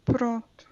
Pronto.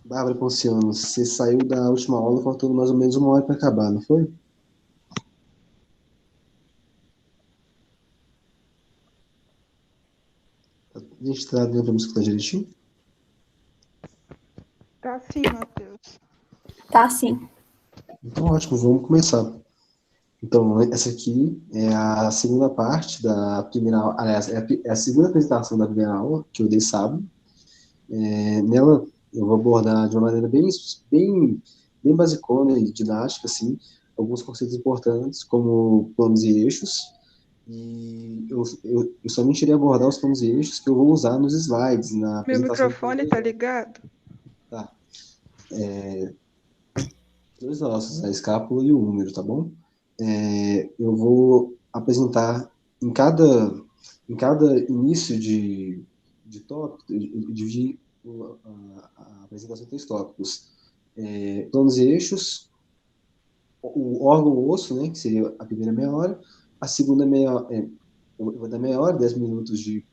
Bárbara Ponciano, você saiu da última aula faltando mais ou menos 1 hora para acabar, não foi? A gente está dando para me escutar direitinho? Tá sim, Matheus. Tá, sim. Então, ótimo, vamos começar. Então, essa aqui é a segunda parte da primeira aula, aliás, é a segunda apresentação da primeira aula, que eu dei sábado. Nela, eu vou abordar de uma maneira bem basicona e didática, assim, alguns conceitos importantes, como planos e eixos, e eu somente irei abordar os planos e eixos que eu vou usar nos slides, na Meu apresentação dos microfone dois tá ossos. ligado? Tá, dois ossos, a escápula e o húmero, tá bom? Eu vou apresentar em cada início de tópico, eu dividi a apresentação em 3 tópicos. Planos e eixos, o órgão osso, né, que seria a primeira meia hora, a segunda meia hora, eu vou dar meia hora, 10 minutos de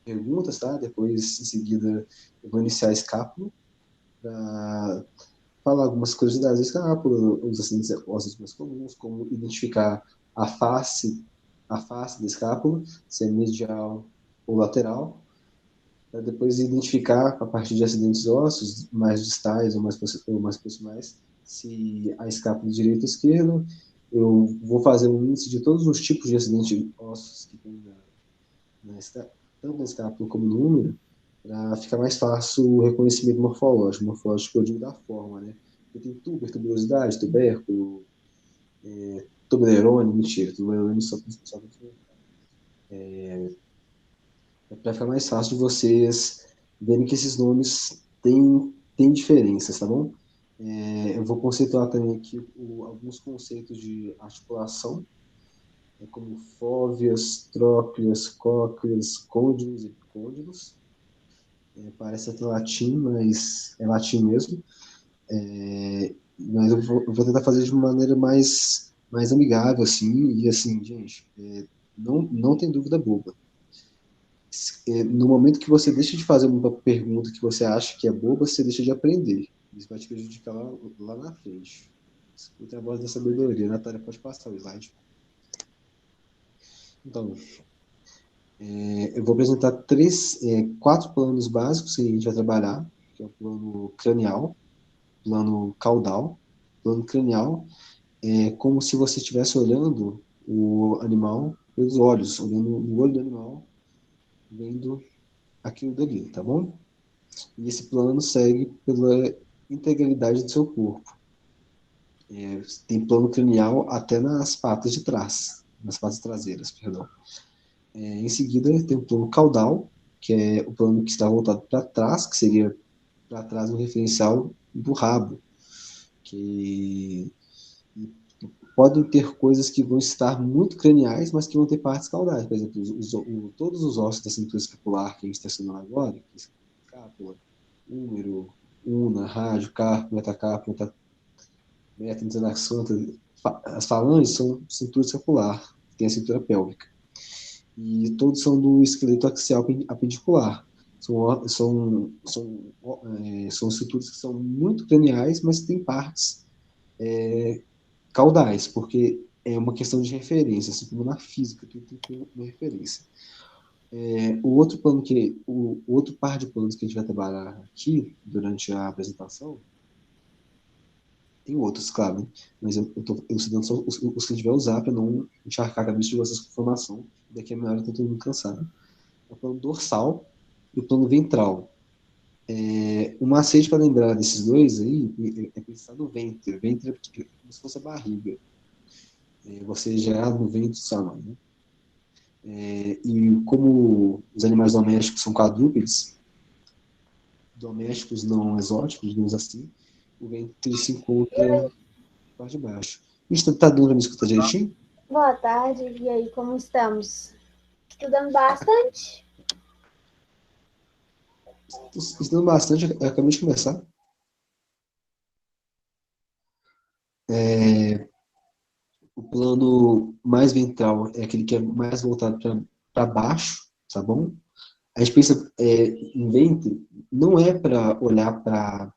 perguntas, tá? Depois, em seguida, eu vou iniciar a escápula, para falar algumas curiosidades da escápula, os acidentes ósseos mais comuns, como identificar a face da escápula, se é medial ou lateral, para depois identificar, a partir de acidentes ósseos mais distais ou mais proximais, se a escápula é direita ou esquerda. Eu vou fazer um índice de todos os tipos de acidentes ósseos que tem tanto na escápula como no úmero, para ficar mais fácil o reconhecimento morfológico. Morfológico eu digo da forma, né? Porque tem tuberosidade, tubérculo, Toblerone, mentira, Toblerone só é para ficar mais fácil de vocês verem que esses nomes têm diferenças, tá bom? Eu vou conceituar também aqui alguns conceitos de articulação, como fóveas, trócleas, cócleas, côndilos e epicôndilos. Parece até latim, mas é latim mesmo. Mas eu vou tentar fazer de uma maneira mais amigável, assim, e assim, gente, não tem dúvida boba. No momento que você deixa de fazer uma pergunta que você acha que é boba, você deixa de aprender. Isso vai te prejudicar lá na frente. Escuta a voz da sabedoria. Natália, pode passar o slide. Então, eu vou apresentar quatro planos básicos que a gente vai trabalhar, que é o plano cranial, plano caudal, plano cranial, como se você estivesse olhando o animal pelos olhos, olhando no olho do animal, vendo aquilo dali, tá bom? E esse plano segue pela integralidade do seu corpo. Tem plano cranial até nas patas de trás, nas patas traseiras, perdão. Em seguida, tem o plano caudal, que é o plano que está voltado para trás, que seria para trás no referencial do rabo, que podem ter coisas que vão estar muito craniais, mas que vão ter partes caudais. Por exemplo, todos os ossos da cintura escapular que a gente está ensinando agora, que é escápula, úmero, una, rádio, carpo, metacarpo, metatarsaxanta, as falanges são cintura escapular, tem a cintura pélvica. E todos são do esqueleto axial apendicular. São estruturas que são muito craniais, mas têm partes caudais, porque é uma questão de referência, assim como na física, tudo tem que ter uma referência. O outro par de planos que a gente vai trabalhar aqui durante a apresentação, tem outros, claro, né? Mas eu estou citando só os que a gente vai usar para não encharcar a cabeça de vocês com informação. Daqui a meia hora está todo mundo cansado. É o plano dorsal e o plano ventral. O macete para lembrar desses dois aí é pensar no ventre. O ventre é como se fosse a barriga. Você gerar no ventre sua mãe, né? E como os animais domésticos são quadrúpedes, domésticos não exóticos, digamos assim, o ventre se encontra na parte de baixo. Está dando para me escutar direitinho? Boa tarde, e aí, como estamos? Estudando bastante? Estudando bastante, eu acabei de começar. O plano mais ventral é aquele que é mais voltado para baixo, tá bom? A gente pensa em ventre, não é para olhar para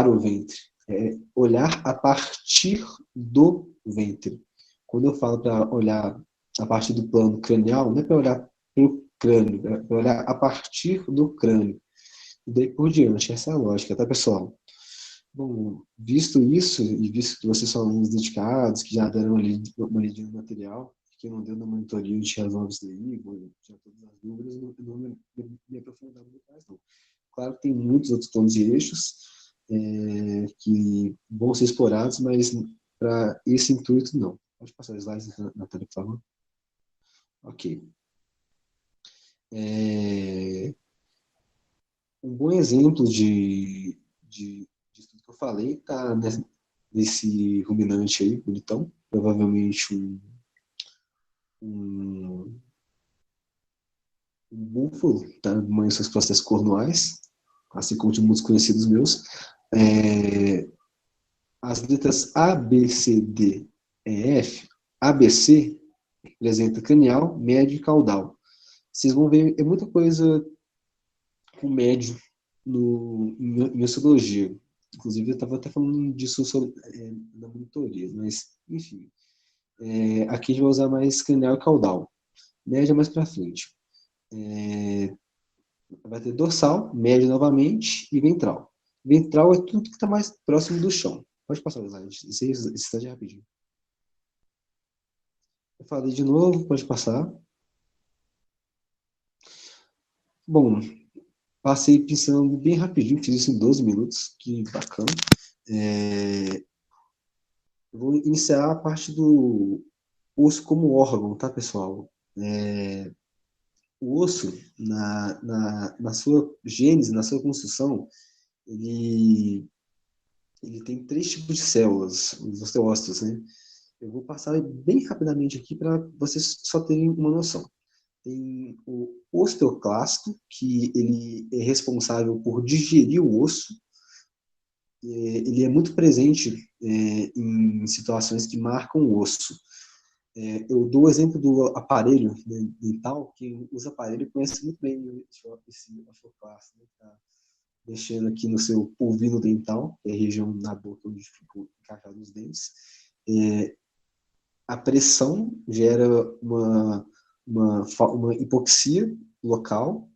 o ventre, é olhar a partir do ventre. Quando eu falo para olhar a partir do plano cranial, não é para olhar para o crânio, é para olhar a partir do crânio. E daí por diante, essa é a lógica, tá, pessoal? Bom, visto isso, e visto que vocês são alunos dedicados, que já deram uma lidinha no material, que não deu na monitoria, a gente resolve isso daí, vou tirar todas as dúvidas, não me aprofundar muito mais, não. Claro que tem muitos outros pontos e eixos que vão ser explorados, mas para esse intuito, não. Pode passar os slides, Natália, por favor. Ok. Um bom exemplo de estudo que eu falei está nesse ruminante aí, bonitão, provavelmente um, um búfalo, tá? Mãe seus processos cornuais, assim como de muitos conhecidos meus. As letras A, B, C, D, E, F. ABC representa cranial, médio e caudal. Vocês vão ver, é muita coisa com médio em osteologia. Inclusive, eu estava até falando disso na monitoria, mas, enfim. Aqui a gente vai usar mais cranial e caudal. Média mais para frente. Vai ter dorsal, médio novamente e ventral. Ventral é tudo que está mais próximo do chão. Pode passar o slide. Esse slide é rapidinho. Eu falei de novo, pode passar. Bom, passei pincelando bem rapidinho, fiz isso em 12 minutos, que bacana. Eu vou iniciar a parte do osso como órgão, tá, pessoal? O osso, na sua gênese, na sua construção, ele tem três tipos de células, os osteócitos, né? Eu vou passar bem rapidamente aqui para vocês só terem uma noção. Tem o osteoclasto, que ele é responsável por digerir o osso. Ele é muito presente em situações que marcam o osso. Eu dou o exemplo do aparelho, né, dental. Quem usa aparelho conhece muito bem esse osteoclasto, né? Tá mexendo aqui no seu pulvino dental, que é a região da boca onde ficam encaixados os dentes. A pressão gera uma hipoxia local,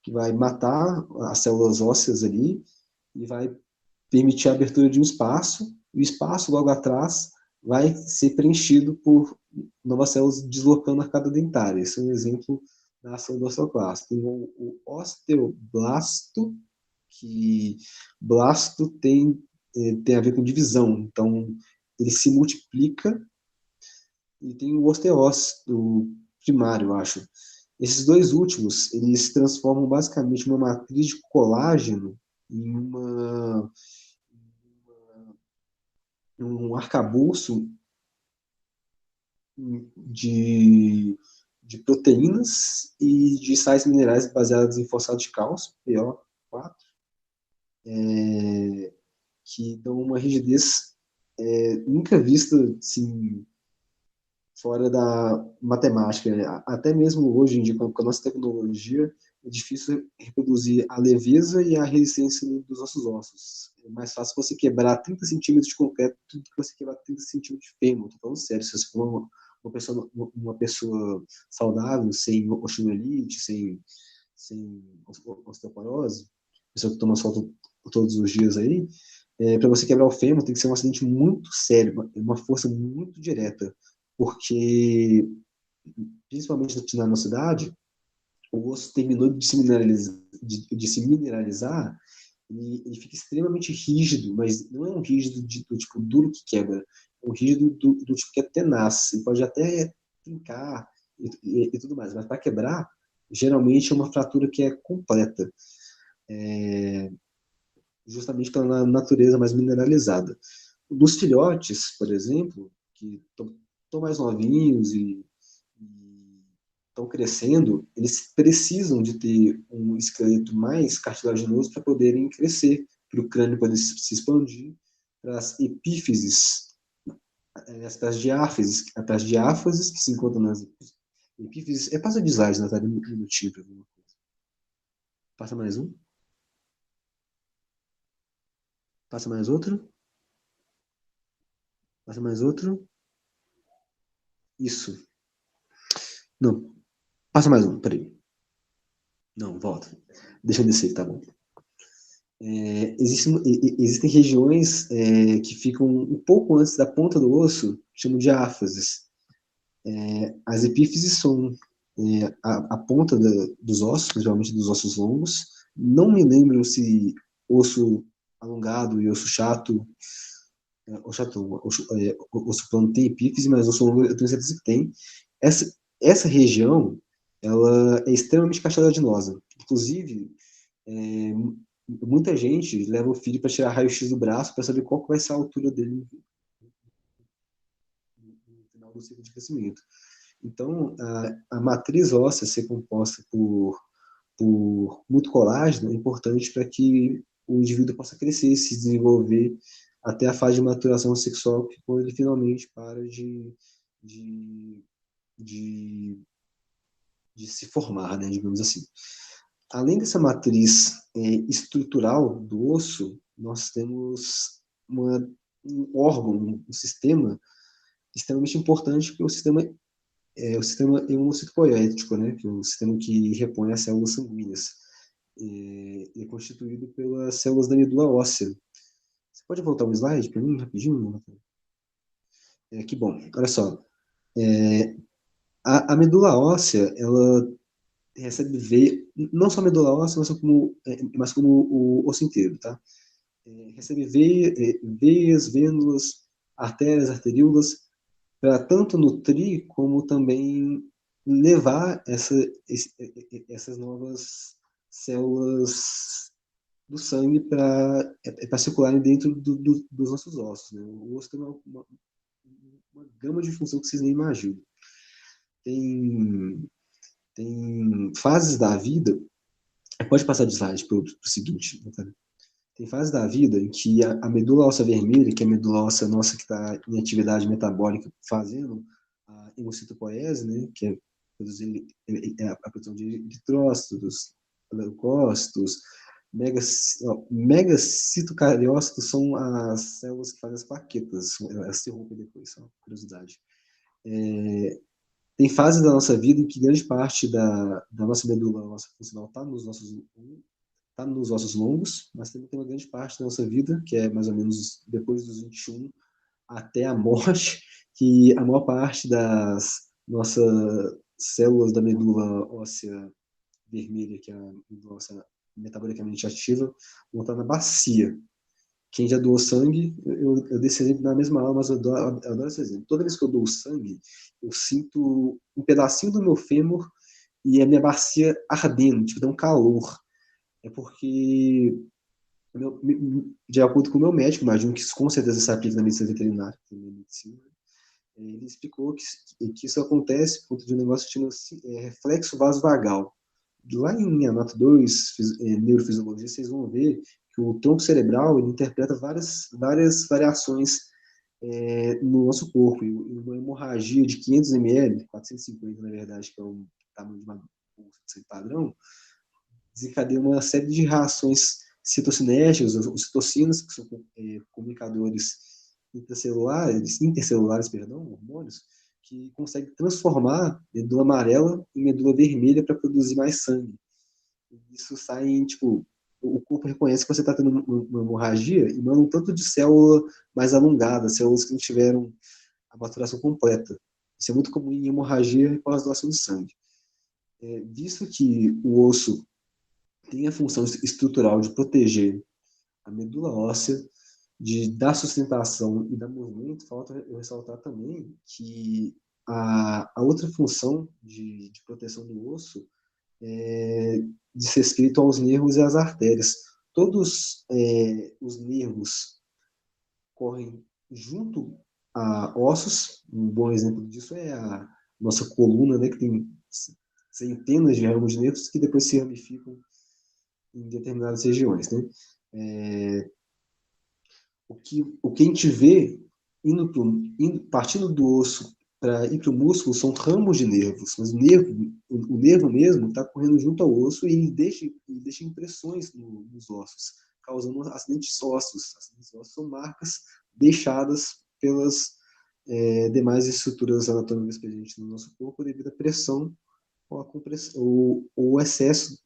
que vai matar as células ósseas ali e vai permitir a abertura de um espaço, e o espaço logo atrás vai ser preenchido por novas células deslocando a arcada dentária. Esse é um exemplo da ação do osteoclasto. Tem o osteoblasto, que blasto tem a ver com divisão, então ele se multiplica, e tem o osteócito primário, eu acho. Esses dois últimos, eles transformam basicamente uma matriz de colágeno em um arcabouço de proteínas e de sais minerais baseados em fosfato de cálcio, PO4, que dão uma rigidez nunca vista assim, fora da matemática. Até mesmo hoje em dia, com a nossa tecnologia, é difícil reproduzir a leveza e a resistência dos nossos ossos. É mais fácil você quebrar 30 centímetros de concreto do que você quebrar 30 centímetros de fêmur. Estou falando sério, se você for uma pessoa saudável, sem osteomielite, sem osteoporose, pessoa que toma sol todos os dias aí, para você quebrar o fêmur tem que ser um acidente muito sério, uma força muito direta, porque, principalmente na nossa cidade, o osso terminou de se mineralizar, ele fica extremamente rígido, mas não é um rígido do tipo duro que quebra, é um rígido do tipo que é tenaz. Ele pode até trincar, e tudo mais. Mas para quebrar, geralmente é uma fratura que é completa, justamente pela natureza mais mineralizada. Dos filhotes, por exemplo, que estão mais novinhos e estão crescendo, eles precisam de ter um esqueleto mais cartilaginoso para poderem crescer, para o crânio poder se expandir, para as epífises, para as diáfases que se encontram nas epífises. Passa de slide, Natália, um minutinho para ver uma coisa. Passa mais um. Passa mais outro. Passa mais outro. Isso. Não. Passa mais um, peraí. Não, volta. Deixa eu descer, tá bom. Existem regiões que ficam um pouco antes da ponta do osso, chamam de áfases. As epífises são a ponta dos ossos, principalmente dos ossos longos. Não me lembro se osso alongado e osso chato, osso plano tem epífise, mas osso longo eu tenho certeza que tem. Essa região, ela é extremamente cartilaginosa. Inclusive, muita gente leva o filho para tirar raio-x do braço para saber qual que vai ser a altura dele no final do ciclo de crescimento. Então, a matriz óssea ser composta por muito colágeno é importante para que o indivíduo possa crescer, se desenvolver até a fase de maturação sexual, que quando ele finalmente para de se formar, né, digamos assim. Além dessa matriz estrutural do osso, nós temos um órgão, um sistema extremamente importante, que é o sistema hemocitopoético, né, que é o sistema que repõe as células sanguíneas. É constituído pelas células da medula óssea. Você pode voltar um slide para mim, rapidinho? Que bom. Olha só. A medula óssea, ela recebe veia, não só a medula óssea, mas como o osso inteiro, tá? Recebe veias, vênulas, artérias, arteríolas, para tanto nutrir como também levar essas novas células do sangue para circularem dentro dos nossos ossos, né? O osso tem uma gama de função que vocês nem imaginam. Tem fases da vida, pode passar de slide para o seguinte, Natália. Tem fases da vida em que a medula óssea vermelha, que é a medula óssea nossa que está em atividade metabólica fazendo a hemocitopoese, né, que é a produção de eritrócitos, leucócitos, megacitocariócitos são as células que fazem as plaquetas, elas se rompem depois, só curiosidade. Tem fases da nossa vida em que grande parte da nossa medula óssea funcional está nos ossos longos, mas também tem uma grande parte da nossa vida, que é mais ou menos depois dos 21 até a morte, que a maior parte das nossas células da medula óssea vermelha, que é a medula óssea metabolicamente ativa, vão estar na bacia. Quem já doou sangue, eu dei esse exemplo na mesma aula, mas eu adoro esse exemplo. Toda vez que eu dou sangue, eu sinto um pedacinho do meu fêmur e a minha bacia ardendo, tipo, dá um calor. É porque, de acordo com o meu médico, imagino que isso com certeza se aplica na medicina veterinária, ele explicou que isso acontece por conta de um negócio que chama-se reflexo vasovagal. Lá em Anato 2, neurofisiologia, vocês vão ver que o tronco cerebral ele interpreta várias variações no nosso corpo. E uma hemorragia de 500 ml, 450 na verdade, que é o tamanho de uma bolsa de sangue padrão, desencadeia uma série de reações citocinéticas, ou citocinas, que são comunicadores intercelulares, hormônios, que conseguem transformar medula amarela em medula vermelha para produzir mais sangue. Isso sai, tipo, o corpo reconhece que você está tendo uma hemorragia e manda um tanto de célula mais alongada, células que não tiveram a maturação completa. Isso é muito comum em hemorragia após doação de sangue. Visto que o osso tem a função estrutural de proteger a medula óssea, de dar sustentação e dar movimento, falta eu ressaltar também que a outra função de proteção do osso diz respeito aos nervos e às artérias. Todos os nervos correm junto a ossos. Um bom exemplo disso é a nossa coluna, né, que tem centenas de ramos de nervos que depois se ramificam em determinadas regiões, né? O que a gente vê partindo do osso para ir para o músculo são ramos de nervos, mas o nervo mesmo está correndo junto ao osso e ele deixa impressões nos ossos, causando acidentes ósseos. Acidentes ósseos são marcas deixadas pelas demais estruturas anatômicas presentes no nosso corpo devido à pressão ou a compressão, ou o excesso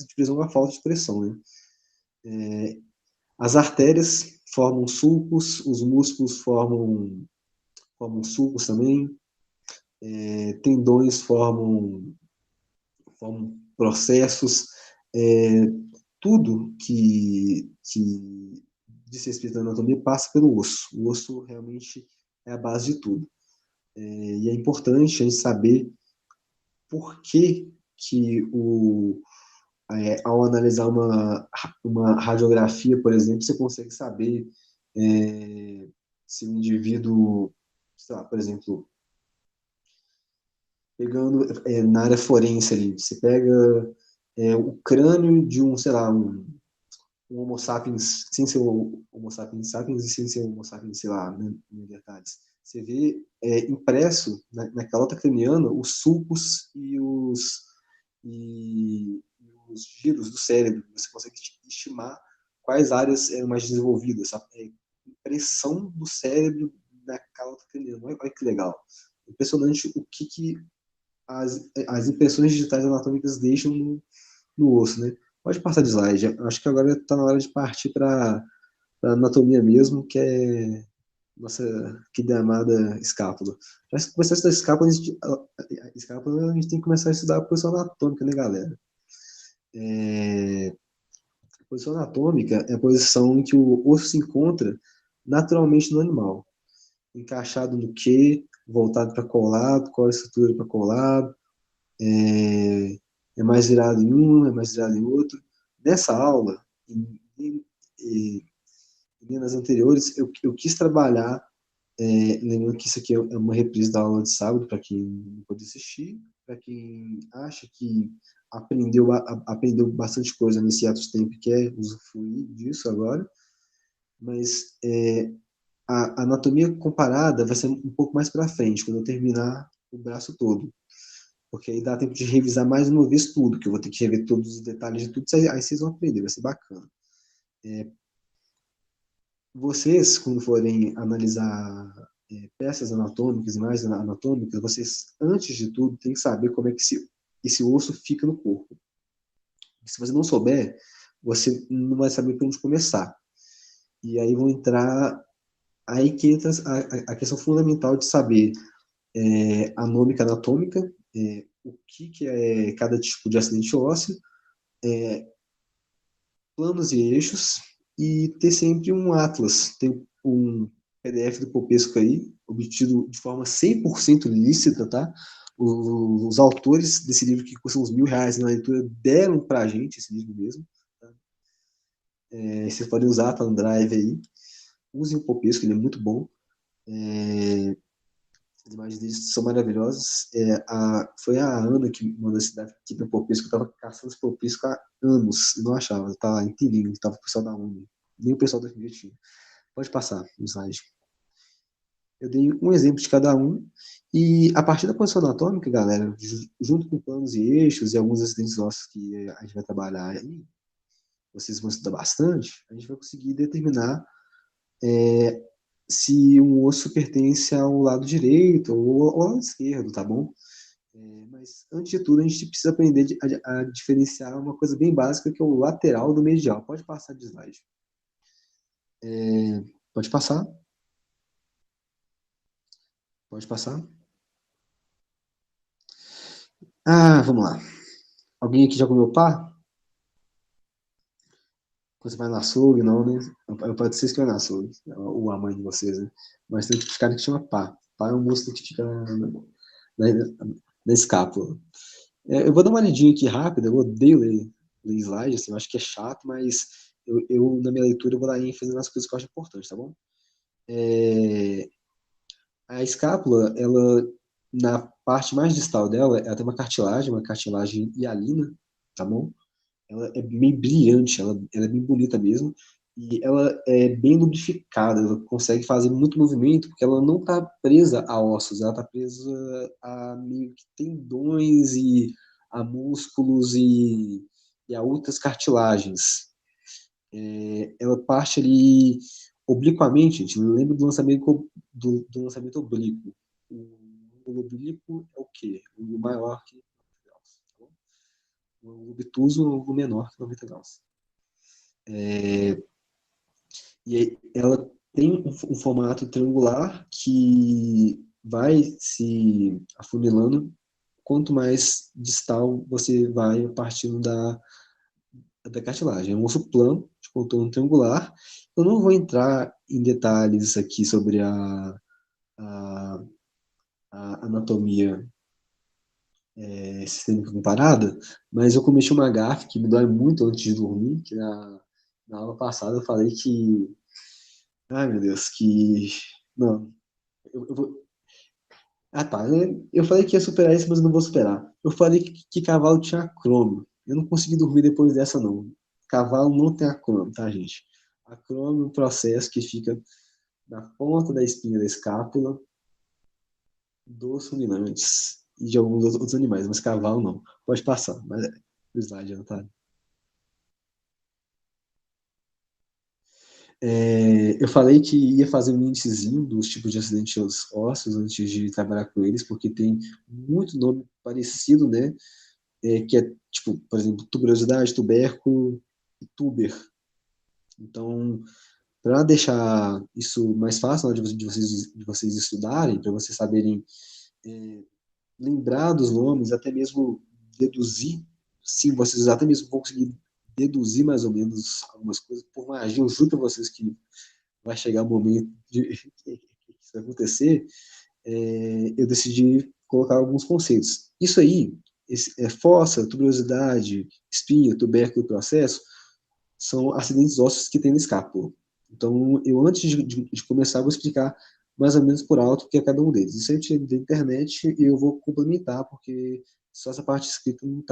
de pressão ou a falta de pressão, né? As artérias formam sulcos, os músculos formam sulcos também, tendões formam processos, tudo que diz respeito à anatomia passa pelo osso. O osso realmente é a base de tudo. E é importante a gente saber por que ao analisar uma radiografia, por exemplo, você consegue saber se o indivíduo, sei lá, por exemplo, pegando na área forense ali, você pega o crânio de sei lá, um Homo sapiens, sem ser o Homo sapiens sapiens e sem ser o Homo sapiens, sei lá, neandertais. Você vê impresso naquela outra craniana os sulcos e os giros do cérebro. Você consegue estimar quais áreas eram mais desenvolvidas. A impressão do cérebro naquela outra craniana. Olha que legal. Impressionante o que as impressões digitais anatômicas deixam no osso, né? Pode passar de slide. Acho que agora está na hora de partir para a anatomia mesmo, que é nossa querida amada escápula. Já que começar a estudar escápula, a gente tem que começar a estudar a posição anatômica, né, galera? A posição anatômica é a posição em que o osso se encontra naturalmente no animal. Encaixado no quê? Voltado para qual lado? Qual a estrutura para qual lado? É mais virado em um, é mais virado em outro. Nessa aula, e nas anteriores, eu quis trabalhar, lembrando que isso aqui é uma reprise da aula de sábado, para quem não pôde assistir, para quem acha que aprendeu bastante coisa nesse ato de tempo e quer usufruir disso agora, mas a anatomia comparada vai ser um pouco mais para frente, quando eu terminar o braço todo. Porque aí dá tempo de revisar mais uma vez tudo, que eu vou ter que rever todos os detalhes de tudo, aí vocês vão aprender, vai ser bacana. Vocês, quando forem analisar peças anatômicas, imagens anatômicas, vocês, antes de tudo, têm que saber como é que esse osso fica no corpo. Se você não souber, você não vai saber por onde começar. E aí vão entrar, aí que entra a questão fundamental de saber anômica, anatômica, o que é cada tipo de acidente ósseo, planos e eixos, e ter sempre um atlas. Tem um PDF do Popesco aí, obtido de forma 100% lícita, tá? Os autores desse livro, que custam uns R$1.000 na leitura, deram pra gente esse livro mesmo. Tá? Vocês podem usar, tá no Drive aí. Usem o Popesco, ele é muito bom. As imagens deles são maravilhosas. Foi a Ana que mandou esse daqui aqui no Popesco. Eu estava caçando esse Popesco há anos e não achava. Estava inteirinho, estava o pessoal da Uni. Nem o pessoal da FMG tinha. Pode passar o slide. Eu dei um exemplo de cada um. E a partir da posição anatômica, galera, junto com planos e eixos e alguns acidentes ósseos que a gente vai trabalhar aí, vocês vão estudar bastante, a gente vai conseguir determinar se um osso pertence ao lado direito ou ao lado esquerdo, tá bom? Mas, antes de tudo, a gente precisa aprender a diferenciar uma coisa bem básica, que é o lateral do medial. Pode passar de slide. Pode passar. Pode passar. Vamos lá. Alguém aqui já comeu pá? Quando você vai no açougue, não, né? Pode ser que vai no açougue, ou a mãe de vocês, né? Mas tem um cara que chama pá. Pá é um músculo que fica na, na escápula. Eu vou dar uma lidinha aqui rápida, eu odeio ler slide, assim, eu acho que é chato, mas na minha leitura, eu vou dar ênfase nas coisas que eu acho importantes, tá bom? A escápula, ela, na parte mais distal dela, ela tem uma cartilagem hialina, tá bom? Ela é meio brilhante, ela é bem bonita mesmo, e ela é bem lubrificada, ela consegue fazer muito movimento, porque ela não está presa a ossos, ela está presa a meio que tendões e a músculos e a outras cartilagens. Ela parte ali obliquamente, gente, lembra do lançamento oblíquo. O oblíquo é o quê? O maior que 90 graus. Tá bom? O obtuso é o menor que 90 graus. E ela tem um formato triangular que vai se afunilando quanto mais distal você vai partindo da cartilagem. É um osso plano, de contorno triangular. Eu não vou entrar em detalhes aqui sobre a, a anatomia sistêmica comparada, mas eu cometi uma gafe que me dói muito antes de dormir, que na aula passada eu falei que, ai meu Deus, que, não, eu vou, tá, eu falei que ia superar isso, mas eu não vou superar. Eu falei que cavalo tinha acrômio. Eu não consegui dormir depois dessa, não. Cavalo não tem acrômio, tá, gente? Acrômio é um processo que fica na ponta da espinha da escápula dos ruminantes e de alguns outros animais, mas cavalo não. Pode passar, mas o slide já tá. Eu falei que ia fazer um índicezinho dos tipos de acidentes ósseos antes de trabalhar com eles, porque tem muito nome parecido, né? Que é, tipo, por exemplo, tuberosidade, tubérculo e tuber. Então, para deixar isso mais fácil na hora de vocês estudarem, para vocês saberem lembrar dos nomes, até mesmo deduzir, sim, vocês até mesmo vão conseguir deduzir mais ou menos algumas coisas, por magia, eu juro para vocês que vai chegar o momento de que isso vai acontecer, eu decidi colocar alguns conceitos. Isso aí, fossa, tuberosidade, espinha, tubérculo e processo, são acidentes ósseos que tem na escápula. Então, eu antes de começar, vou explicar mais ou menos por alto o que é cada um deles. Isso eu tirei da internet e eu vou complementar, porque só essa parte escrita não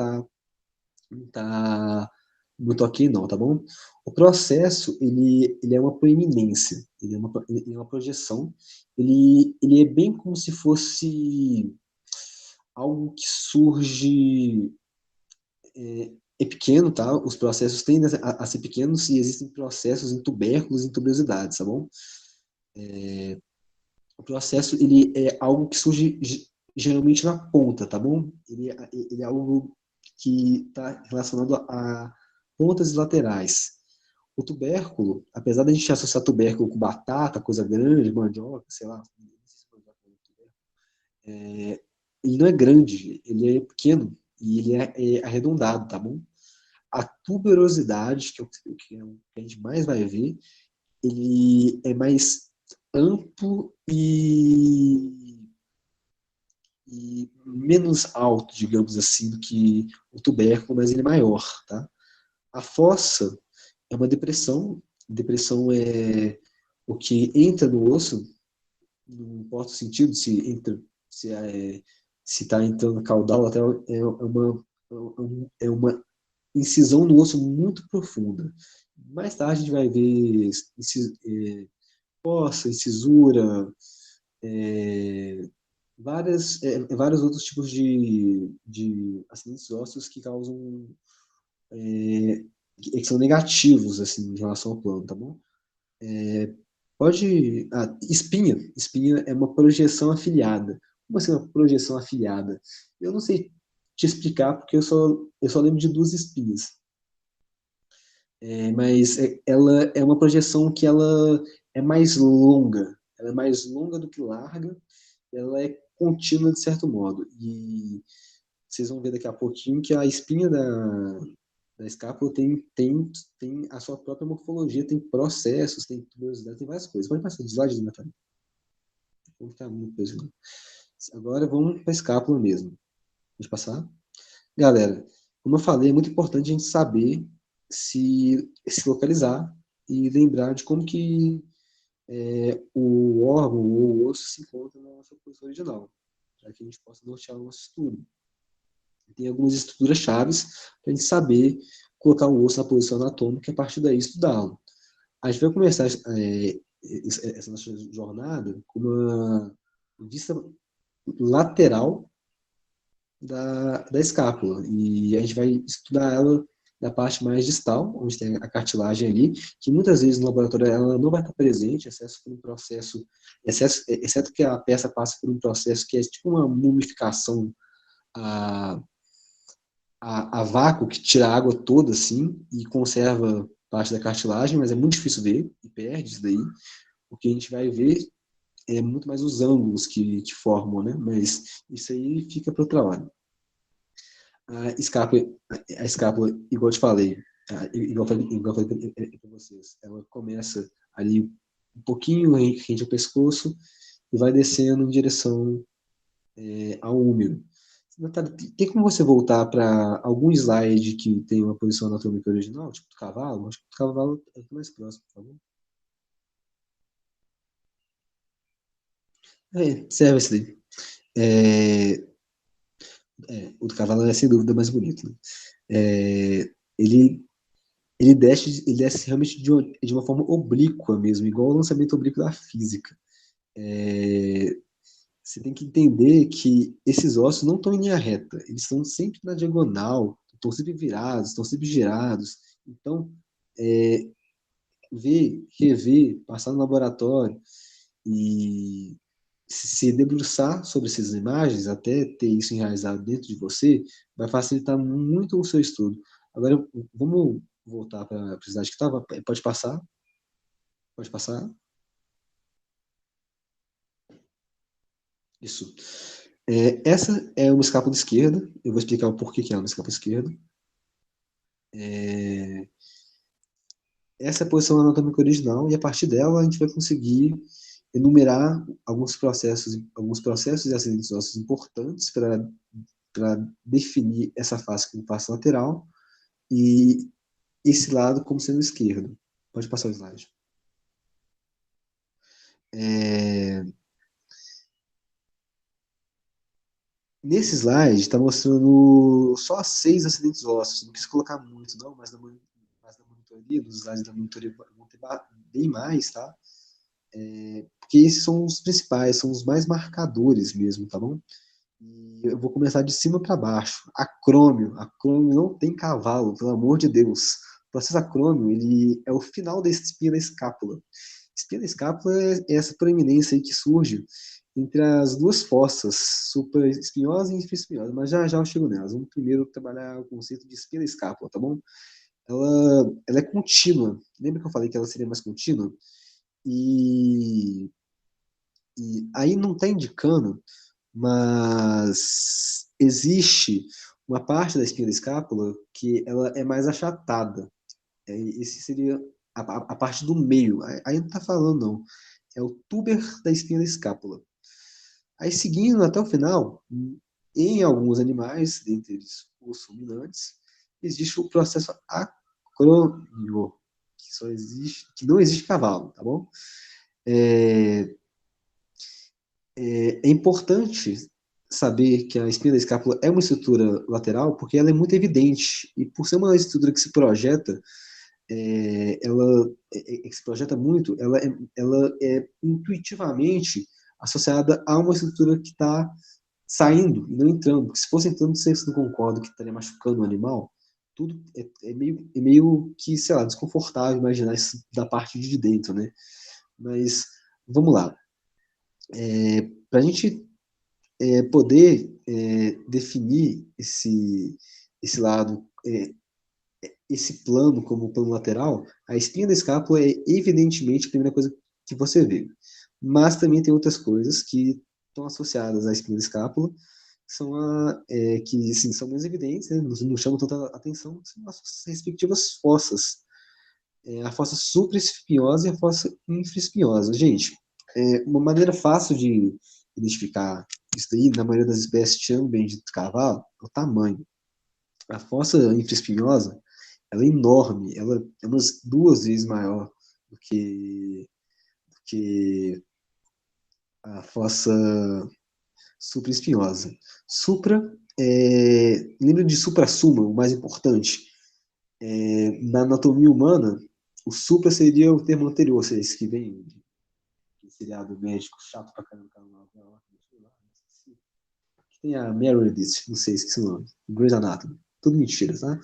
tá muito ok não, tá bom? O processo, ele é uma proeminência, ele é uma projeção, ele é bem como se fosse algo que surge é pequeno, tá? Os processos tendem a ser pequenos e existem processos em tubérculos e em tuberosidades, tá bom? O processo, ele é algo que surge geralmente na ponta, tá bom? Ele é algo que está relacionado a pontas e laterais. O tubérculo, apesar da gente associar tubérculo com batata, coisa grande, mandioca, sei lá, ele não é grande, ele é pequeno e ele é arredondado, tá bom? A tuberosidade, que é o que a gente mais vai ver, ele é mais amplo e menos alto, digamos assim, do que o tubérculo, mas ele é maior, tá? A fossa é uma depressão. Depressão é o que entra no osso, não importa o sentido, se está entrando caudal lateral, é uma incisão no osso muito profunda. Mais tarde a gente vai ver fossa, incisura, vários outros tipos de acidentes ósseos que causam, que são negativos, assim, em relação ao plano, tá bom? Espinha. Espinha é uma projeção afiliada. Como assim uma projeção afiliada? Eu não sei te explicar porque eu só lembro de duas espinhas. Mas ela é uma projeção que ela é mais longa. Ela é mais longa do que larga. Ela é contínua de certo modo. E vocês vão ver daqui a pouquinho que a espinha da escápula tem a sua própria morfologia, tem processos, tem tuberosidade, tem várias coisas. Pode passar o slide, Natália. Vamos ficar muito preso, não. Agora vamos para a escápula mesmo. Pode passar? Galera, como eu falei, é muito importante a gente saber se localizar e lembrar de como que o órgão ou o osso se encontra na nossa posição original, para que a gente possa nortear o nosso estudo. Tem algumas estruturas chaves para a gente saber colocar o osso na posição anatômica e a partir daí estudá-lo. A gente vai começar essa nossa jornada com uma vista lateral da escápula. E a gente vai estudar ela da parte mais distal, onde tem a cartilagem ali, que muitas vezes no laboratório ela não vai estar presente, exceto que a peça passa por um processo que é tipo uma mumificação a, a vácuo, que tira a água toda assim e conserva parte da cartilagem, mas é muito difícil ver e perde isso daí. O que a gente vai ver é muito mais os ângulos que formam, né? Mas isso aí fica para outra hora. A escápula, igual eu te falei, igual eu falei para vocês, ela começa ali um pouquinho rente ao pescoço e vai descendo em direção ao úmero. Natália, tem como você voltar para algum slide que tem uma posição anatômica original, tipo do cavalo? Acho que o cavalo é o mais próximo, por favor. Serve esse daí. O do cavalo é sem dúvida mais bonito. Né? Ele desce realmente de uma forma oblíqua mesmo, igual o lançamento oblíquo da física. Você tem que entender que esses ossos não estão em linha reta, eles estão sempre na diagonal, estão sempre virados, estão sempre girados. Então, rever, passar no laboratório e se debruçar sobre essas imagens, até ter isso enraizado dentro de você, vai facilitar muito o seu estudo. Agora, vamos voltar para a slide que estava. Pode passar? Pode passar? Isso. Essa é uma escápula esquerda. Eu vou explicar o porquê que é uma escápula esquerda. Essa é a posição anatômica original e a partir dela a gente vai conseguir enumerar alguns processos e acidentes ósseos importantes para definir essa face como face lateral e esse lado como sendo esquerdo. Pode passar o slide. Nesse slide está mostrando só 6 acidentes ósseos. Não quis colocar muito, não, mas na monitoria, nos slides da monitoria vão ter bem mais, tá? Porque esses são os principais, são os mais marcadores mesmo, tá bom? E eu vou começar de cima para baixo. Acrômio não tem cavalo, pelo amor de Deus. O processo acrômio, ele é o final da espinha da escápula. Espinha da escápula é essa proeminência aí que surge entre as duas fossas, supraespinhosa e infraespinhosa, mas já já eu chego nelas. Vamos primeiro trabalhar o conceito de espinha da escápula, tá bom? Ela é contínua. Lembra que eu falei que ela seria mais contínua? E aí não está indicando, mas existe uma parte da espinha da escápula que ela é mais achatada. Esse seria a parte do meio. Aí não está falando, não. É o tuber da espinha da escápula. Aí, seguindo até o final, em alguns animais, dentre eles os ruminantes, existe o processo acrômio, que não existe cavalo, tá bom? É importante saber que a espinha da escápula é uma estrutura lateral porque ela é muito evidente e por ser uma estrutura que se projeta, que se projeta muito, ela é intuitivamente associada a uma estrutura que está saindo e não entrando. Porque se fosse entrando, você não concorda que estaria machucando o animal? Tudo meio que, sei lá, desconfortável imaginar isso da parte de dentro, né? Mas vamos lá. Para a gente poder definir esse lado, esse plano como plano lateral, a espinha da escápula é evidentemente a primeira coisa que você vê. Mas também tem outras coisas que estão associadas à espinha da escápula, que assim, são menos evidentes, né? Não chamam tanta atenção, são as respectivas fossas. A fossa supraespinhosa e a fossa infraespinhosa. Gente, Uma maneira fácil de identificar isso daí, na maioria das espécies, tirando bem de cavalo, é o tamanho. A fossa infraespinhosa, ela é enorme, ela é umas 2 vezes maior do que a fossa supraespinhosa. Supra, lembra de supra-suma, o mais importante. Na anatomia humana, o supra seria o termo anterior, seria esse que vem de seriado médico chato pra caramba. Tem a Meredith, não sei, esqueci o nome. Grey's Anatomy. Tudo mentira, tá?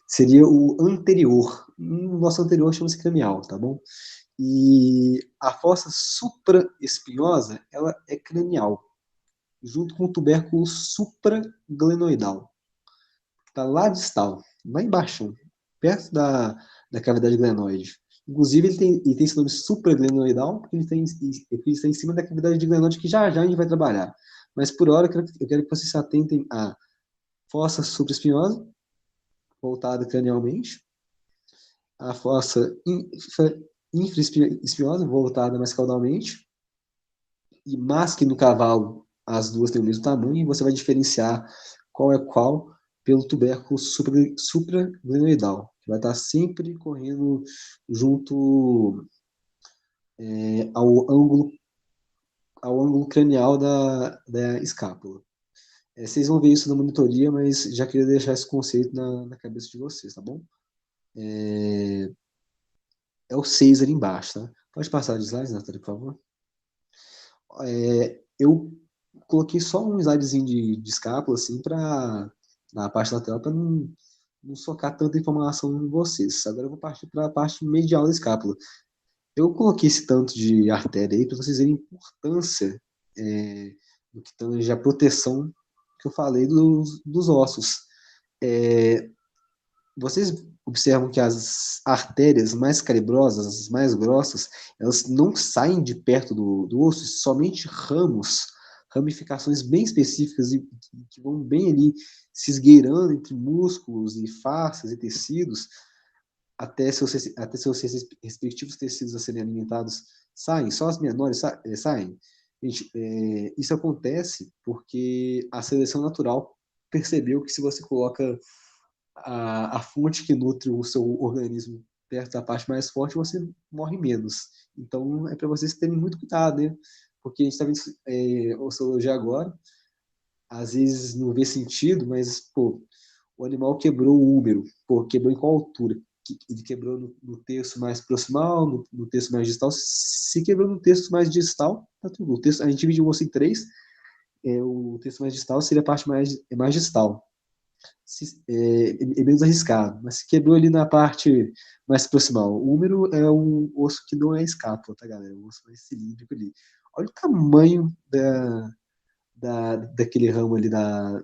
Seria o anterior. O nosso anterior chama-se cranial, tá bom? E a fossa supraespinhosa, ela é cranial, junto com o tubérculo supraglenoidal. Está lá distal, lá embaixo, perto da cavidade glenoide. Inclusive, ele tem esse nome supraglenoidal, porque ele está em cima da cavidade glenoide, que já já a gente vai trabalhar. Mas, por hora, eu quero que vocês se atentem à fossa supraespinhosa, voltada cranialmente, a fossa infraespinhosa, voltada mais caudalmente, e mais que no cavalo as duas têm o mesmo tamanho, e você vai diferenciar qual é qual pelo tubérculo supraglenoidal, que vai estar sempre correndo junto ao ângulo cranial da escápula. Vocês vão ver isso na monitoria, mas já queria deixar esse conceito na cabeça de vocês, tá bom? É o 6 ali embaixo, tá? Pode passar de slides, Natália, por favor? Eu coloquei só um slidezinho de escápula, assim, na parte lateral, para não socar tanta informação em vocês. Agora eu vou partir para a parte medial da escápula. Eu coloquei esse tanto de artéria aí para vocês verem a importância do que tange a proteção que eu falei dos ossos. Vocês observam que as artérias mais calibrosas, as mais grossas, elas não saem de perto do osso, somente ramificações bem específicas e que vão bem ali se esgueirando entre músculos e fascias e tecidos até seus respectivos tecidos a serem alimentados saem, só as menores saem. Gente, isso acontece porque a seleção natural percebeu que se você coloca a fonte que nutre o seu organismo perto da parte mais forte, você morre menos. Então, é para vocês terem muito cuidado, né? Porque a gente está vendo osteologia agora, às vezes não vê sentido, mas, pô, o animal quebrou o úmero. Pô, quebrou em qual altura? Ele quebrou no terço mais proximal, no terço mais distal. Se quebrou no terço mais distal, tá tudo. A gente divide o osso em 3, o terço mais distal seria a parte mais distal. É menos arriscado, mas se quebrou ali na parte mais proximal. O úmero é um osso que não é escápula, tá, galera? É um osso mais cilíndrico ali. Olha o tamanho daquele ramo ali da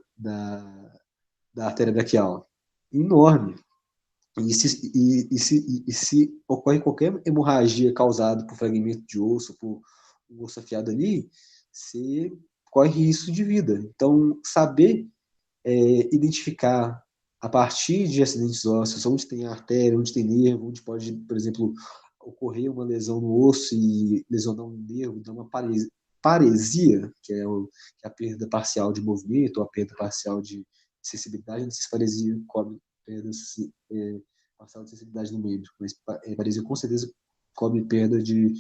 artéria braquial. Enorme. E se ocorre qualquer hemorragia causada por fragmento de osso, por um osso afiado ali, você corre risco de vida. Então, saber identificar a partir de acidentes ósseos, onde tem artéria, onde tem nervo, onde pode, por exemplo, ocorrer uma lesão no osso e lesionar um nervo, dar uma paresia, que é a perda parcial de movimento, ou a perda parcial de sensibilidade. Não sei se paresia cobre perda parcial de sensibilidade no membro, mas paresia com certeza cobre perda de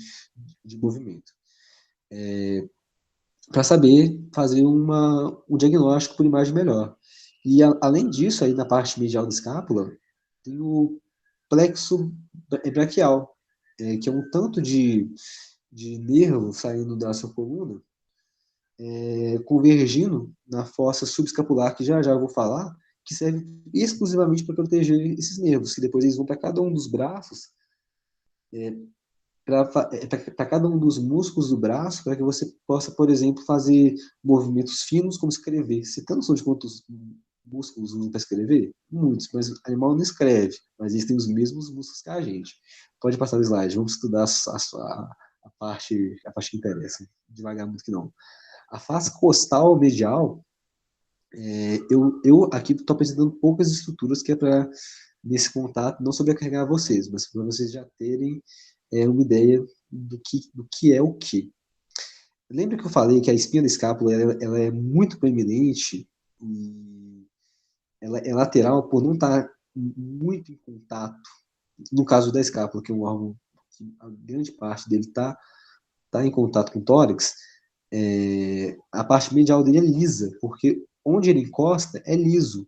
movimento. Para saber fazer um diagnóstico por imagem melhor. E, além disso, aí na parte medial da escápula, tem o plexo braquial, que é um tanto de nervo saindo da sua coluna, convergindo na fossa subescapular, que já já eu vou falar, que serve exclusivamente para proteger esses nervos, que depois eles vão para cada um dos braços, para cada um dos músculos do braço, para que você possa, por exemplo, fazer movimentos finos, como escrever. Você tem noção de quantos músculos usam para escrever? Muitos, mas o animal não escreve, mas eles têm os mesmos músculos que a gente. Pode passar o slide, vamos estudar a parte que interessa. Devagar muito que não. A face costal medial, eu aqui estou apresentando poucas estruturas que é nesse contato, não sobrecarregar vocês, mas para vocês já terem uma ideia do que é o que. Lembra que eu falei que a espinha da escápula ela é muito proeminente e ela é lateral por não estar muito em contato, no caso da escápula, que é um órgão que a grande parte dele tá em contato com o tórax, a parte medial dele é lisa, porque onde ele encosta é liso.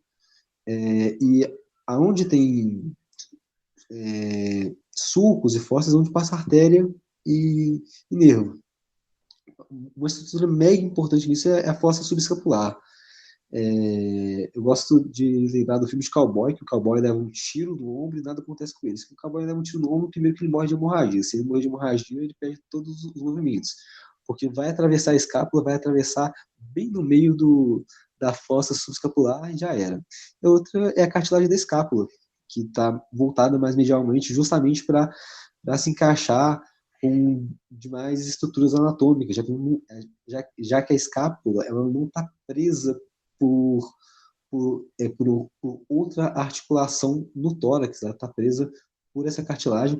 E aonde tem sulcos e fossos, onde passa artéria e nervo. Uma estrutura mega importante nisso é a fossa subescapular. Eu gosto de lembrar do filme de cowboy, que o cowboy leva um tiro no ombro e nada acontece com ele. Se o cowboy leva um tiro no ombro, primeiro que ele morre de hemorragia. Se ele morrer de hemorragia, ele perde todos os movimentos. Porque vai atravessar a escápula, vai atravessar bem no meio da fossa subescapular e já era. A outra é a cartilagem da escápula, que está voltada mais medialmente, justamente para se encaixar com demais estruturas anatômicas, já que a escápula ela não está presa por outra articulação no tórax, ela está presa por essa cartilagem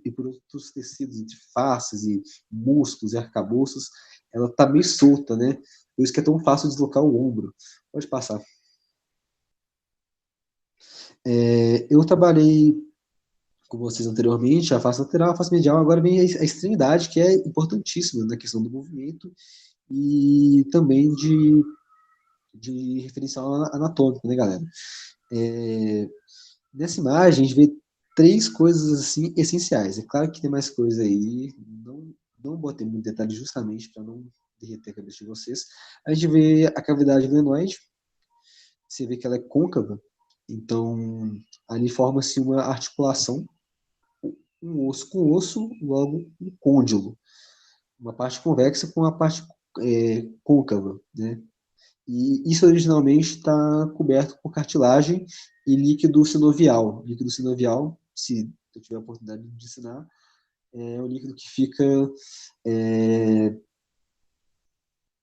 e por outros tecidos de faces e músculos e arcabouços, ela está meio solta, né? Por isso que é tão fácil deslocar o ombro. Pode passar. Eu trabalhei com vocês anteriormente, a face lateral, a face medial, agora vem a extremidade, que é importantíssima na questão do movimento e também de referencial anatômico, né, galera? Nessa imagem, a gente vê três coisas assim essenciais. É claro que tem mais coisa aí, não botei muito detalhe justamente para não derreter a cabeça de vocês. A gente vê a cavidade glenoide, você vê que ela é côncava, então ali forma-se uma articulação, um osso com osso, logo um côndilo. Uma parte convexa com a parte côncava, né? E isso originalmente está coberto por cartilagem e líquido sinovial. Líquido sinovial, se eu tiver a oportunidade de ensinar, é o líquido que fica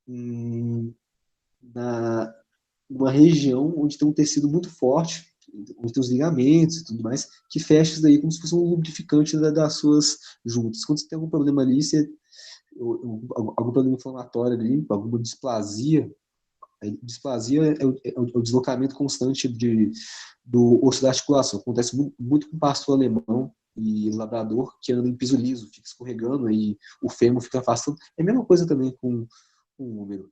numa região onde tem um tecido muito forte, onde tem os ligamentos e tudo mais, que fecha isso daí como se fosse um lubrificante das suas juntas. Quando você tem algum problema ali, algum problema inflamatório ali, alguma displasia, a displasia é o deslocamento constante do osso da articulação. Acontece muito com pastor alemão e labrador que anda em piso liso, fica escorregando, aí o fêmur fica afastando. É a mesma coisa também com o número.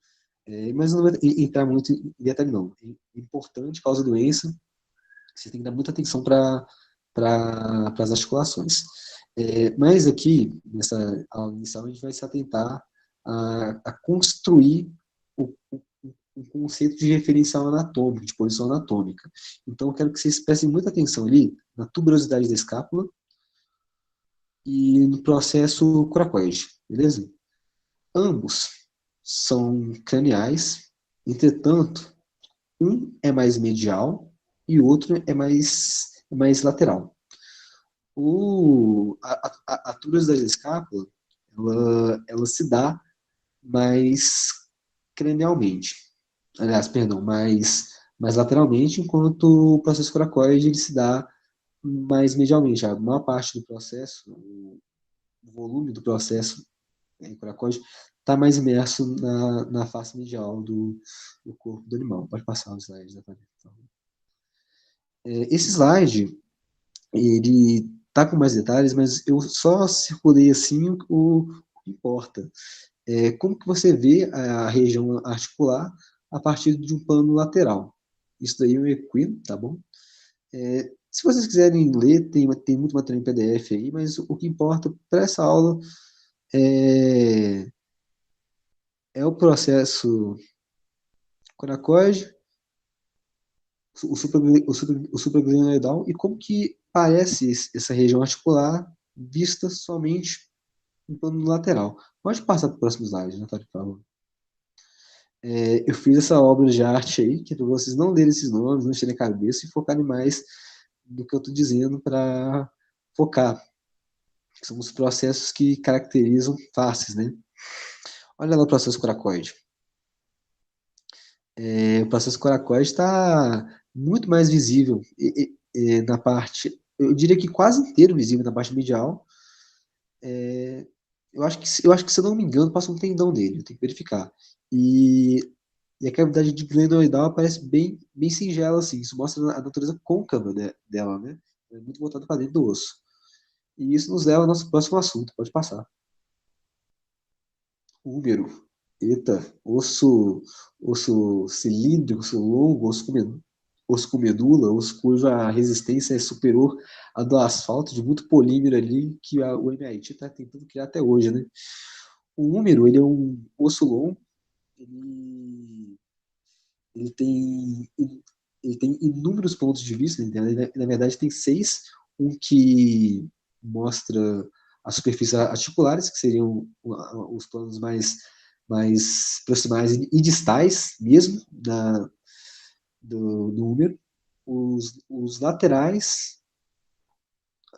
Mas não vai entrar muito em detalhe, não. É importante, causa doença, você tem que dar muita atenção para as articulações. Mas aqui, nessa aula inicial, a gente vai se atentar a construir um conceito de referencial anatômico, de posição anatômica. Então, eu quero que vocês prestem muita atenção ali na tuberosidade da escápula e no processo coracoide, beleza? Ambos são craniais, entretanto, um é mais medial e o outro é mais lateral. A tuberosidade da escápula, ela se dá mais cranialmente. Aliás, perdão, mais lateralmente, enquanto o processo coracoide ele se dá mais medialmente. A maior parte do processo, o volume do processo coracoide, está mais imerso na face medial do corpo do animal. Pode passar o slide, Natália, por favor. Esse slide, ele está com mais detalhes, mas eu só circulei assim o que importa. Como que você vê a região articular a partir de um plano lateral. Isso daí é um equino, tá bom? Se vocês quiserem ler, tem muito material em PDF aí, mas o que importa para essa aula é o processo coracoide, o supraglenoidal e como que parece essa região articular vista somente no plano lateral. Pode passar para o próximo slide, Natália, por favor. Eu fiz essa obra de arte aí, que é para vocês não lerem esses nomes, não encherem a cabeça e focarem mais no que eu estou dizendo para focar. Que são os processos que caracterizam faces, né? Olha lá o processo coracoide. O processo coracoide está muito mais visível na parte, eu diria que quase inteiro visível na parte medial, eu acho que, se eu não me engano, passa um tendão nele, eu tenho que verificar. E, e a cavidade de glenoidal parece bem, bem singela, assim. Isso mostra a natureza côncava dela, né? É muito voltada para dentro do osso. E isso nos leva ao nosso próximo assunto. Pode passar. Úmero. Eita, osso cilíndrico, osso longo, osso com medula, osso cuja resistência é superior à do asfalto, de muito polímero ali, que o MIT está tentando criar até hoje, né? O húmero, ele é um osso longo, ele, ele tem, ele tem inúmeros pontos de vista, né? Na verdade tem 6, um que mostra as superfícies articulares, que seriam os planos mais proximais e distais mesmo do húmero. Os laterais,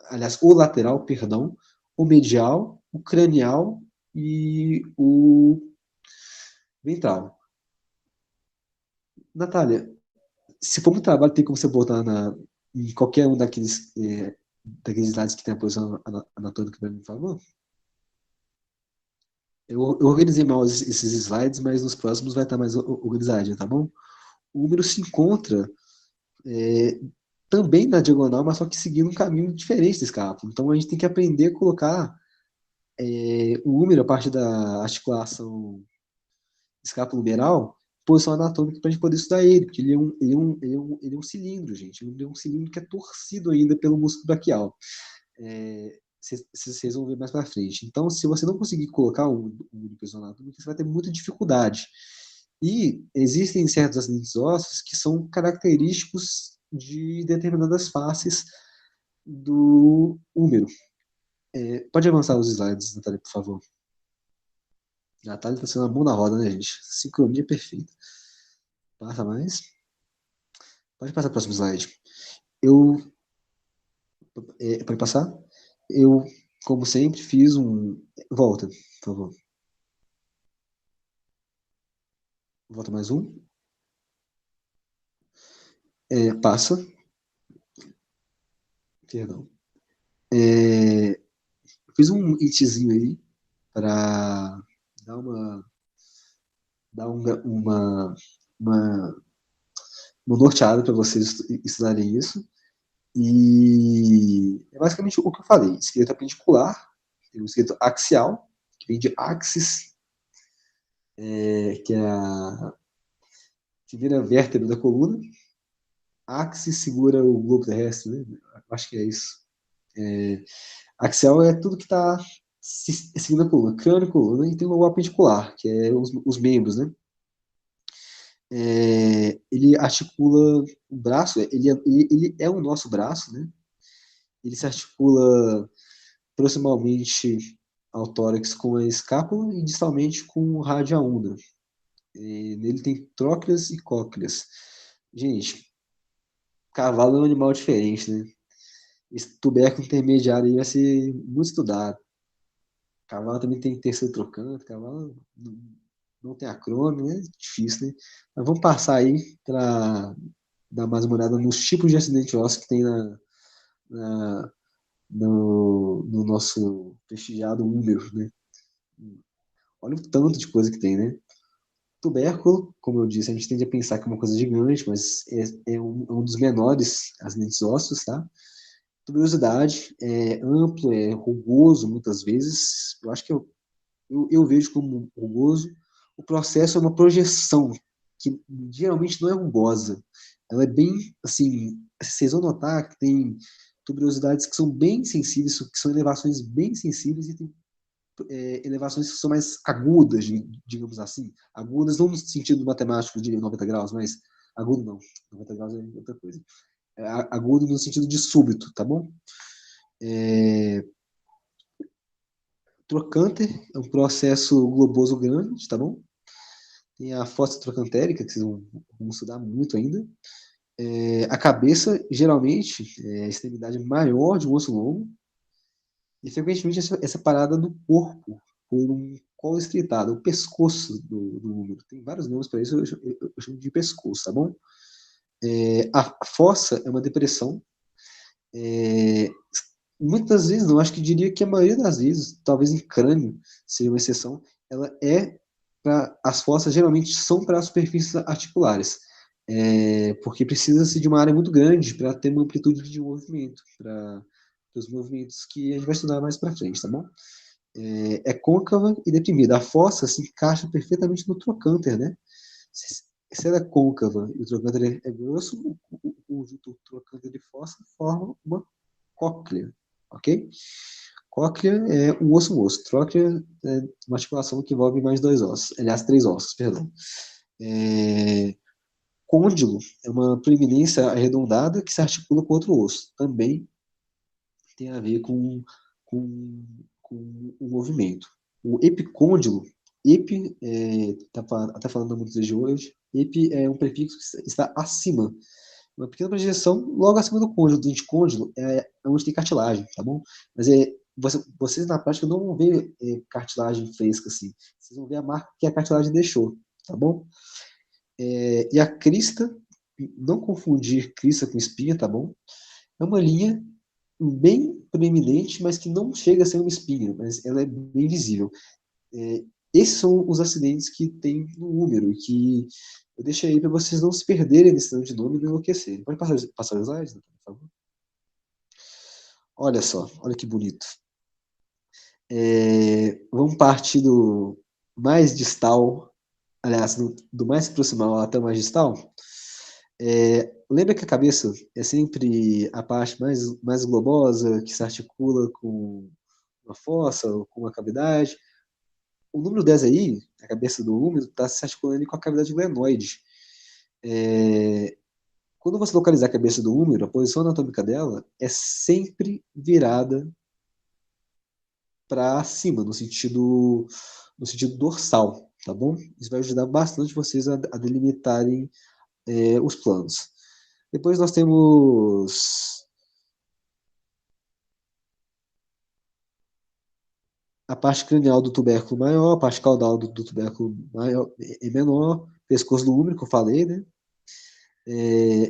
aliás, o lateral, perdão, o medial, o cranial e o ventral. Natália, se for muito trabalho, tem como você botar em qualquer um daqueles slides que tem a posição anatômica que me falou? Eu organizei mal esses slides, mas nos próximos vai estar mais organizadinho, tá bom? O número se encontra também na diagonal, mas só que seguindo um caminho diferente do escápulo. Então a gente tem que aprender a colocar o húmero a partir da articulação escapulohumeral posição anatômica para a gente poder estudar ele, porque ele é um cilindro, gente. Ele é um cilindro que é torcido ainda pelo músculo braquial. Vocês vão ver mais para frente. Então, se você não conseguir colocar um posição anatômica, você vai ter muita dificuldade. E existem certos acidentes ósseos que são característicos de determinadas faces do húmero. Pode avançar os slides, Natália, por favor. A Natália está sendo uma mão na roda, né, gente? Sincronia perfeita. Passa mais. Pode passar para o próximo slide. Pode passar? Eu, como sempre, fiz um... Volta, por favor. Volta mais um. Passa. Perdão. Fiz um itzinho aí para dar uma norteada para vocês estudarem isso. E é basicamente o que eu falei. Esqueleto appendicular, tem o esqueleto axial, que vem de axis, que é a primeira vértebra da coluna. Axis segura o globo terrestre, né? Acho que é isso. Axial é tudo que está seguindo a coluna. Crânio, coluna, e tem o apendicular, que é os membros, né? Ele articula o braço, ele é o nosso braço, né? Ele se articula proximalmente ao tórax com a escápula e distalmente com o rádio à ulna. Nele tem trócleas e cócleas. Gente, cavalo é um animal diferente, né? Esse tubérculo intermediário aí vai ser muito estudado. Cavalo também tem terceiro trocante, cavalo não tem acrônimo, né? Difícil, né? Mas vamos passar aí para dar mais uma olhada nos tipos de acidente ósseo que tem no nosso prestigiado húmero, né? Olha o tanto de coisa que tem, né? Tubérculo, como eu disse, a gente tende a pensar que é uma coisa gigante, mas é um dos menores acidentes ósseos, tá? Tuberosidade é amplo, é rugoso muitas vezes. Eu acho que eu vejo como rugoso. O processo é uma projeção que geralmente não é rugosa. Ela é bem, assim, vocês vão notar que tem tuberosidades que são bem sensíveis, que são elevações bem sensíveis e tem elevações que são mais agudas, digamos assim. Agudas não no sentido matemático de 90 graus, mas agudo não. 90 graus é outra coisa. Agudo no sentido de súbito, tá bom? Trocânter é um processo globoso grande, tá bom? Tem a fossa trocantérica, que vocês vão estudar muito ainda. A cabeça, geralmente, é a extremidade maior de um osso longo, e frequentemente é separada do corpo por um colo estreitado, o pescoço do número. Tem vários nomes para isso, eu chamo de pescoço, tá bom? A fossa é uma depressão muitas vezes, não, acho que diria que a maioria das vezes, talvez em crânio seja uma exceção, ela é para as fossas geralmente são para as superfícies articulares, porque precisa-se de uma área muito grande para ter uma amplitude de movimento, para os movimentos que a gente vai estudar mais para frente, tá bom? É côncava e deprimida. A fossa se encaixa perfeitamente no trocânter, né? Se ela é côncava e o trocânter é grosso, o conjunto trocânter de fossa forma uma cóclea, ok? Cóclea é um osso um osso. Tróclea é uma articulação que envolve mais dois ossos. Aliás, três ossos, perdão. Côndilo é uma proeminência arredondada que se articula com outro osso. Também tem a ver com, com o movimento. O epicôndilo, epi, até falando muito de hoje, epi é um prefixo que está acima. Uma pequena projeção logo acima do côndilo. O côndilo é onde tem cartilagem, tá bom? Mas vocês na prática não vão ver cartilagem fresca assim. Vocês vão ver a marca que a cartilagem deixou, tá bom? E a crista, não confundir crista com espinha, tá bom? É uma linha bem proeminente, mas que não chega a ser uma espinha, mas ela é bem visível. Esses são os acidentes que tem no úmero, e que eu deixei aí para vocês não se perderem nesse tanto de nome e não enlouquecerem. Pode passar os slides, por favor? Olha só, olha que bonito. Vamos partir do mais distal, aliás, do mais proximal até o mais distal. Lembra que a cabeça é sempre a parte mais globosa, que se articula com uma fossa ou com uma cavidade? O número 10 aí, a cabeça do úmero, está se articulando com a cavidade glenoide. Quando você localizar a cabeça do úmero, a posição anatômica dela é sempre virada para cima, no sentido dorsal, tá bom? Isso vai ajudar bastante vocês a delimitarem os planos. Depois nós temos a parte cranial do tubérculo maior, a parte caudal do tubérculo maior e menor, pescoço do úmero, que eu falei, né?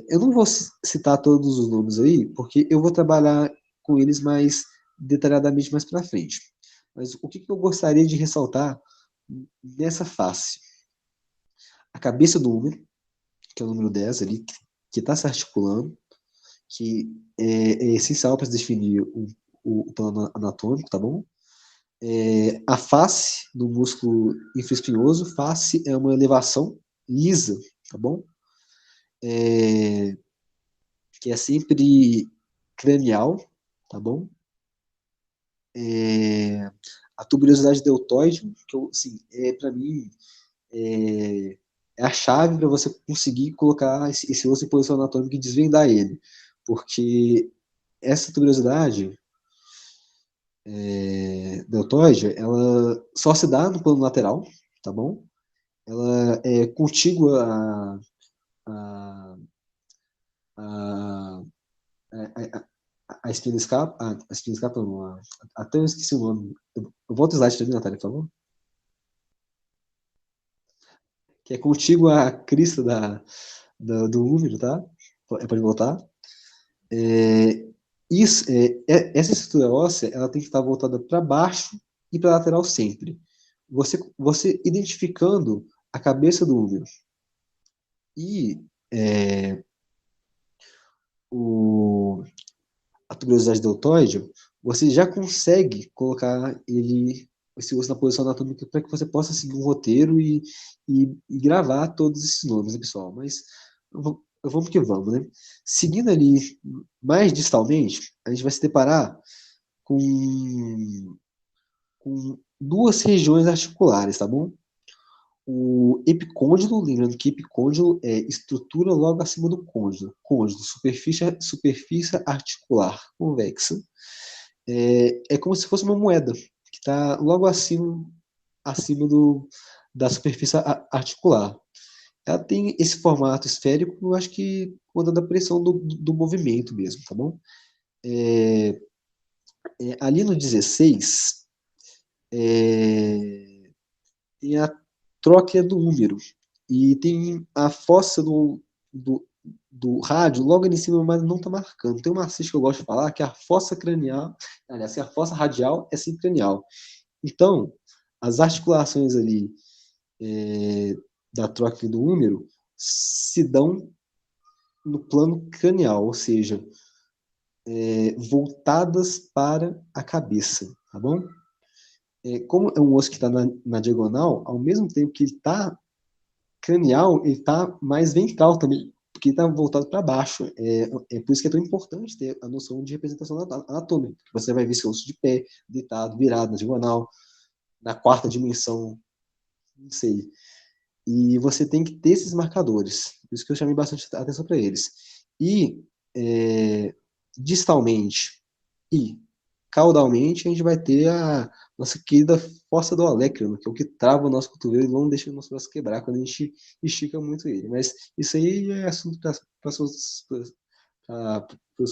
Eu não vou citar todos os nomes aí, porque eu vou trabalhar com eles mais detalhadamente mais para frente. Mas o que eu gostaria de ressaltar nessa face? A cabeça do úmero, que é o número 10 ali, que está se articulando, que é essencial para se definir o plano anatômico, tá bom? A face do músculo infraespinhoso, face é uma elevação lisa, tá bom? Que é sempre cranial, tá bom? A tuberosidade deltoide, que assim, para mim, é a chave para você conseguir colocar esse osso em posição anatômica e desvendar ele. Porque essa tuberosidade deltoide, ela só se dá no plano lateral, tá bom? Ela é contígua a, a, a espina escapa, a espina escapa não, até eu esqueci o nome. Eu volto o slide também, Natália, por favor. Que é contígua à crista do úmero, tá? Pode voltar. Essa estrutura óssea, ela tem que estar voltada para baixo e para lateral sempre. Você identificando a cabeça do úmero e a tuberosidade deltoide, você já consegue colocar esse osso na posição anatômica para que você possa seguir um roteiro e gravar todos esses nomes, né, pessoal? Mas vamos que vamos, né? Seguindo ali mais distalmente, a gente vai se deparar com duas regiões articulares, tá bom? O epicôndilo, lembrando que epicôndilo é estrutura logo acima do côndilo. Côndilo, superfície articular convexa. É como se fosse uma moeda, que está logo acima da superfície articular. Ela tem esse formato esférico, eu acho que conta da pressão do movimento mesmo, tá bom? Ali no 16, tem a tróquea do úmero e tem a fossa do rádio, logo ali em cima, mas não está marcando. Tem uma macete que eu gosto de falar, que é a fossa cranial, aliás, que a fossa radial é sincranial. Então, as articulações ali da troca do úmero se dão no plano cranial, ou seja, voltadas para a cabeça, tá bom? Como é um osso que está na diagonal, ao mesmo tempo que ele está cranial, ele está mais ventral também, porque ele está voltado para baixo. Por isso que é tão importante ter a noção de representação anatômica. Você vai ver seu osso de pé, deitado, virado, na diagonal, na quarta dimensão, não sei. E você tem que ter esses marcadores. Por isso que eu chamei bastante atenção para eles. E distalmente e caudalmente, a gente vai ter a nossa querida fossa do olecranon, que é o que trava o nosso cotovelo e não deixa o nosso braço quebrar quando a gente estica muito ele. Mas isso aí é assunto para os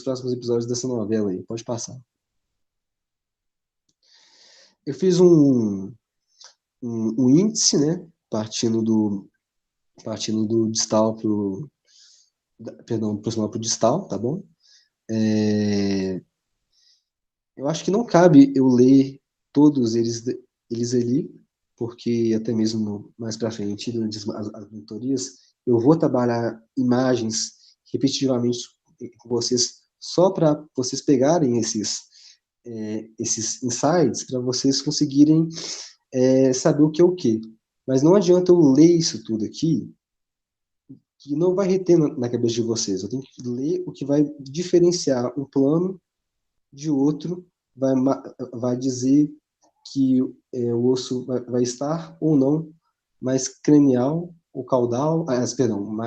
próximos episódios dessa novela aí. Pode passar. Eu fiz um índice, né? Partindo do distal proximal para o distal, tá bom? Eu acho que não cabe eu ler todos eles ali, porque até mesmo mais para frente, durante as mentorias, eu vou trabalhar imagens repetitivamente com vocês, só para vocês pegarem esses insights, para vocês conseguirem saber o que é o que. Mas não adianta eu ler isso tudo aqui, que não vai reter na cabeça de vocês. Eu tenho que ler o que vai diferenciar um plano de outro, vai dizer que o osso vai estar ou não mais cranial ou caudal, perdão,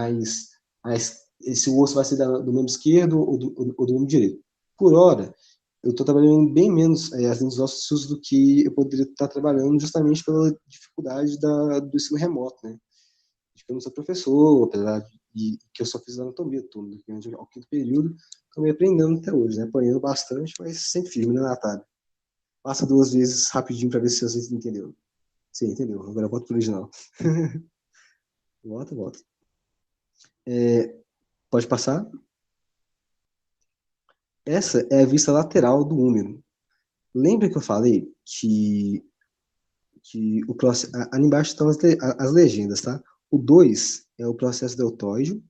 esse osso vai ser do membro esquerdo ou do membro direito. Por hora, eu estou trabalhando bem menos as linhas ósseas do que eu poderia estar trabalhando, justamente pela dificuldade do ensino remoto, né? Eu não sou professor, apesar de que eu só fiz anatomia, estou no quinto período, estou me aprendendo até hoje, né? Apanhando bastante, mas sempre firme, né, Natália? Passa 2 vezes rapidinho para ver se vocês entenderam. Sim, entendeu. Agora volta pro original. Volta. Pode passar? Essa é a vista lateral do úmero. Lembra que eu falei que o processo, ali embaixo estão as legendas, tá? O 2 é o processo deltoide,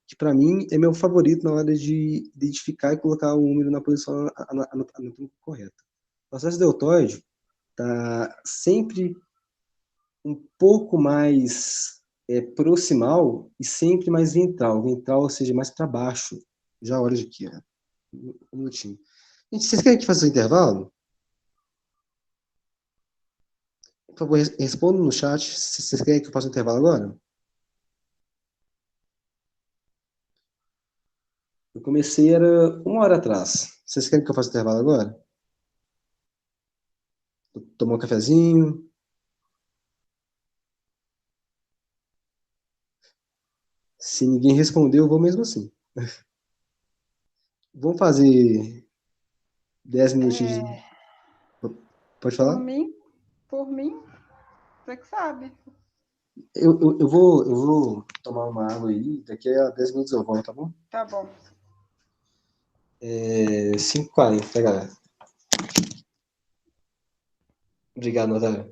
que para mim é meu favorito na hora de identificar e colocar o número na posição anatômica correta. O processo deltoide está sempre um pouco mais proximal e sempre mais ventral. Ventral, ou seja, mais para baixo. Já olha aqui, né? Um minutinho. Gente, vocês querem que faça um intervalo? Por favor, respondam no chat se vocês querem que eu faça um intervalo agora. Eu comecei, era 1 hora atrás. Vocês querem que eu faça um intervalo agora? Tomar um cafezinho? Se ninguém respondeu, eu vou mesmo assim. Vamos fazer 10 minutinhos. Pode Por falar? mim, você que sabe. Eu vou tomar uma água aí, daqui a 10 minutos eu volto, tá bom? Tá bom. 5h40, tá, galera? Obrigado, Natália.